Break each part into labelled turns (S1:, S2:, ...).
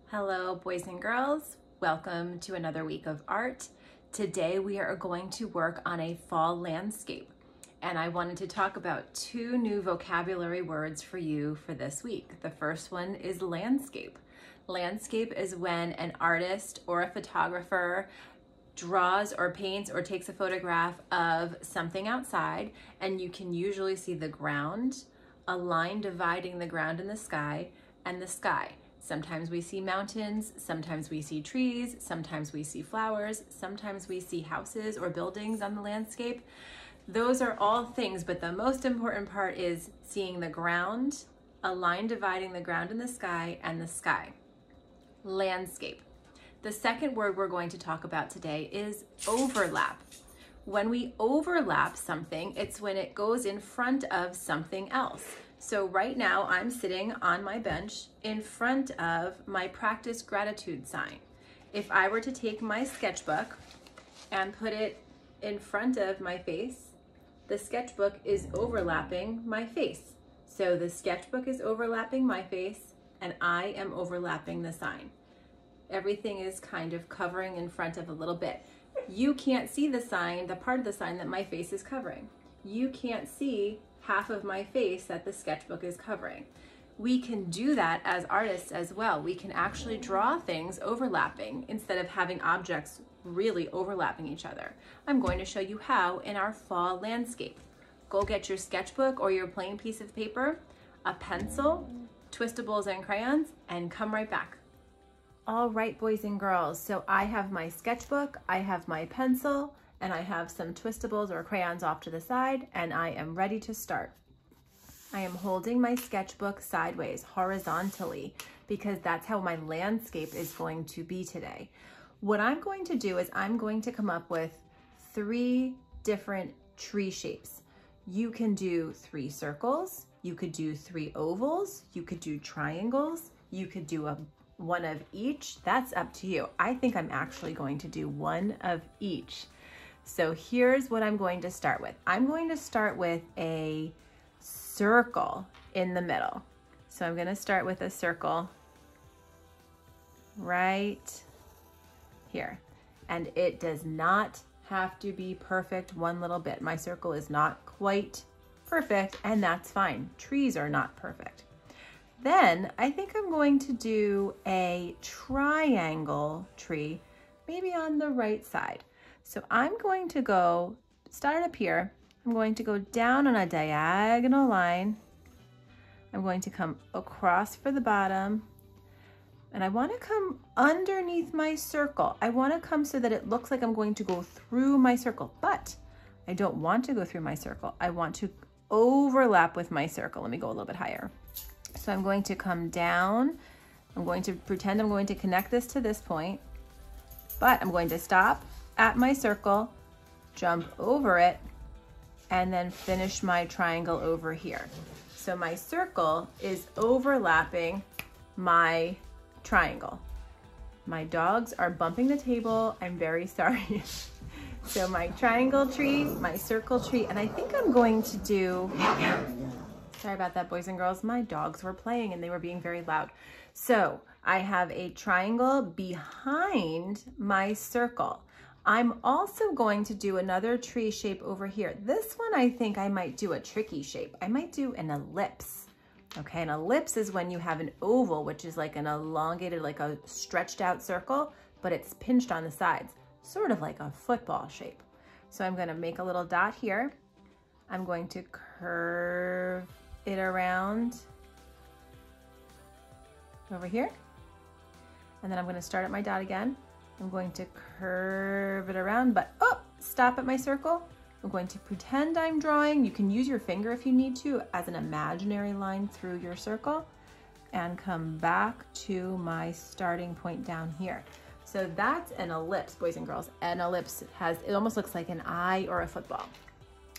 S1: Hello, boys and girls. Welcome to another week of art. Today we are going to work on a fall landscape, and I wanted to talk about two new vocabulary words for you for this week. The first one is landscape. Landscape is when an artist or a photographer draws or paints or takes a photograph of something outside, and you can usually see the ground, a line dividing the ground and the sky, and the sky. Sometimes we see mountains, sometimes we see trees, sometimes we see flowers, sometimes we see houses or buildings on the landscape. Those are all things, but the most important part is seeing the ground, a line dividing the ground and the sky, and the sky. Landscape. The second word we're going to talk about today is overlap. When we overlap something, it's when it goes in front of something else. So right now I'm sitting on my bench in front of my practice gratitude sign. If I were to take my sketchbook and put it in front of my face, the sketchbook is overlapping my face. So the sketchbook is overlapping my face and I am overlapping the sign. Everything is kind of covering in front of a little bit. You can't see the sign, the part of the sign that my face is covering. You can't see half of my face that the sketchbook is covering. We can do that as artists as well. We can actually draw things overlapping instead of having objects really overlapping each other. I'm going to show you how in our fall landscape. Go get your sketchbook or your plain piece of paper, a pencil, twistables and crayons, and come right back. All right, boys and girls, so I have my sketchbook, I have my pencil, and I have some twistables or crayons off to the side, and I am ready to start. I am holding my sketchbook sideways, horizontally, because that's how my landscape is going to be today. What I'm going to do is I'm going to come up with 3 different tree shapes. You can do 3 circles, you could do 3 ovals, you could do triangles, you could do one of each. That's up to you. I think I'm actually going to do one of each. So here's what I'm going to start with. I'm going to start with a circle in the middle. So I'm going to start with a circle right here. And it does not have to be perfect one little bit. My circle is not quite perfect, and that's fine. Trees are not perfect. Then I think I'm going to do a triangle tree, maybe on the right side. So I'm going to go, start up here, I'm going to go down on a diagonal line. I'm going to come across for the bottom, and I want to come underneath my circle. I want to come so that it looks like I'm going to go through my circle, but I don't want to go through my circle. I want to overlap with my circle. Let me go a little bit higher. So I'm going to come down. I'm going to pretend I'm going to connect this to this point, but I'm going to stop at my circle, jump over it, and then finish my triangle over here. So my circle is overlapping my triangle. My dogs are bumping the table. I'm very sorry. So my triangle tree, my circle tree, and I think I'm going to do, sorry about that, boys and girls, my dogs were playing and they were being very loud. So I have a triangle behind my circle. I'm also going to do another tree shape over here. This one, I think I might do a tricky shape. I might do an ellipse. Okay, an ellipse is when you have an oval, which is like an elongated, like a stretched out circle, but it's pinched on the sides, sort of like a football shape. So I'm gonna make a little dot here. I'm going to curve it around over here. And then I'm gonna start at my dot again. I'm going to curve it around, but stop at my circle. I'm going to pretend I'm drawing. You can use your finger if you need to as an imaginary line through your circle, and come back to my starting point down here. So that's an ellipse, boys and girls. An ellipse it almost looks like an eye or a football.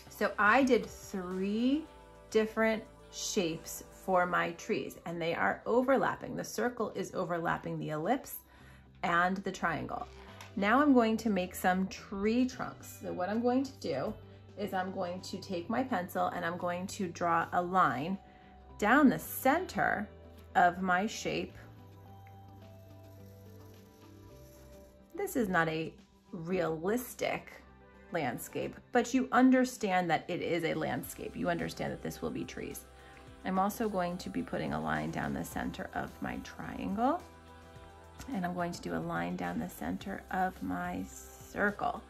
S1: So I did 3 different shapes for my trees, and they are overlapping. The circle is overlapping the ellipse and the triangle. Now I'm going to make some tree trunks. So what I'm going to do is I'm going to take my pencil and I'm going to draw a line down the center of my shape this is not a realistic landscape, but you understand that it is a landscape. You understand that this will be trees. I'm also going to be putting a line down the center of my triangle, and I'm going to do a line down the center of my circle.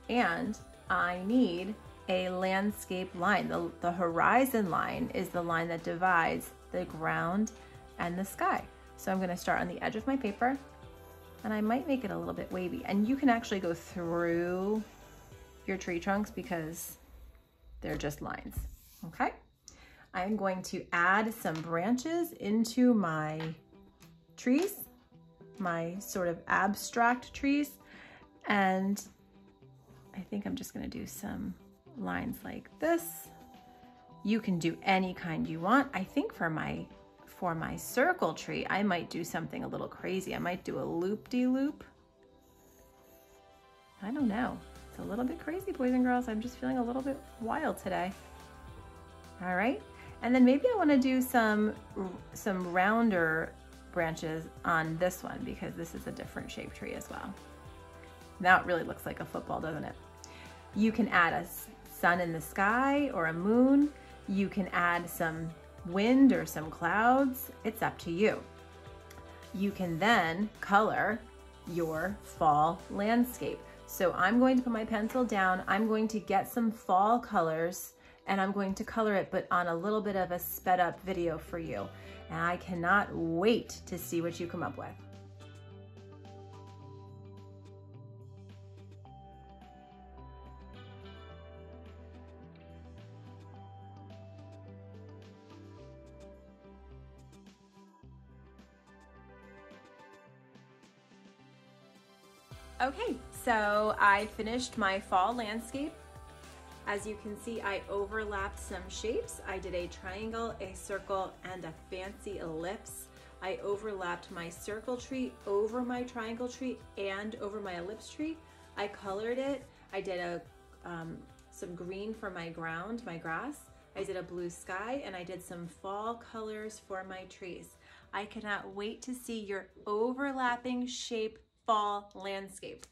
S1: And I need a landscape line. The horizon line is the line that divides the ground and the sky. So I'm going to start on the edge of my paper, and I might make it a little bit wavy. And you can actually go through your tree trunks because they're just lines, okay? I'm going to add some branches into my trees, my sort of abstract trees, and I think I'm just gonna do some lines like this. You can do any kind you want. I think for my circle tree, I might do something a little crazy. I might do a loop-de-loop. I don't know. It's a little bit crazy, boys and girls. I'm just feeling a little bit wild today. All right, and then maybe I want to do some rounder branches on this one because this is a different shaped tree as well. Now it really looks like a football, doesn't it? You can add a sun in the sky or a moon. You can add some wind or some clouds. It's up to you. You can then color your fall landscape. So I'm going to put my pencil down. I'm going to get some fall colors and I'm going to color it, but on a little bit of a sped up video for you. And I cannot wait to see what you come up with. Okay, so I finished my fall landscape. As you can see, I overlapped some shapes. I did a triangle, a circle, and a fancy ellipse. I overlapped my circle tree over my triangle tree and over my ellipse tree. I colored it. I did some green for my ground, my grass. I did a blue sky, and I did some fall colors for my trees. I cannot wait to see your overlapping shape fall landscape.